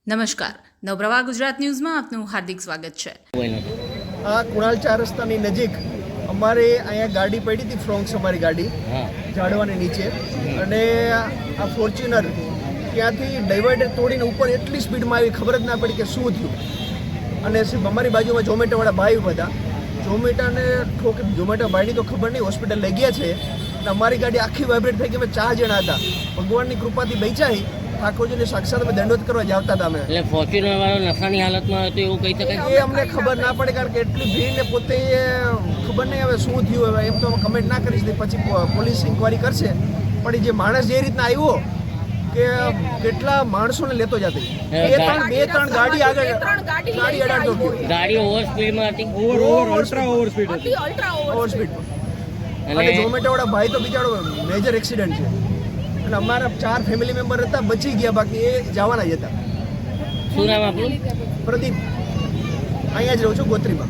નમસ્કાર, નવપ્રવાહ ગુજરાત ન્યૂઝમાં આપનું હાર્દિક સ્વાગત છે. આ કુણાલ ચાર રસ્તાની નજીક અમારે અહીંયા ગાડી પડી હતી, ફ્રોન્ક્સ અમારી ગાડી ઝાડવાની નીચે, અને આ ફોર્ચ્યુનર ત્યાંથી ડિવાઈડર તોડીને ઉપર એટલી સ્પીડમાં આવી, ખબર જ ના પડી કે શું થયું. અને અમારી બાજુમાં ઝોમેટોવાળા ભાઈ હતા, ઝોમેટો ભાઈની તો ખબર નહીં, હોસ્પિટલ લઈ ગયા છે. અને અમારી ગાડી આખી વાઇબ્રેટ થઈ ગઈ. અમે 4 જણા હતા, ભગવાનની કૃપાથી બચાઈ. ઠાકોરજીને સાક્ષાત અમે દંડોત કરવા જ આવતા હતા. અમે એટલે ફોર્ચ્યુનર વાળો નશાની હાલતમાં હતો એવું કહી શકાય? એ અમને ખબર ના પડે, કારણ કે એટલી ભીડ ને પોતે ખબર નહીં હવે શું થયું. હવે એમ તો કમેન્ટ ના કરીશ, પછી પોલીસ ઇન્કવાયરી કરશે. પણ જે માણસ જે રીતના આવ્યો કે કેટલા માણસોને લેતો જતી, બે ત્રણ ગાડી આગળ ગાડી અડાડતો ગયો. ગાડી ઓવર સ્પીડમાં હતી, ઓવર સ્પીડ અને ઝોમેટો વાળા ભાઈ તો બિચારો મેજર એક્સિડન્ટ છે. અને અમારા 4 ફેમિલી મેમ્બર હતા, બચી ગયા, બાકી એ જવાના જ હતા. શું નામ આપણું? પ્રદીપ, અહીંયા જ રહું છું, ગોત્રીમાં.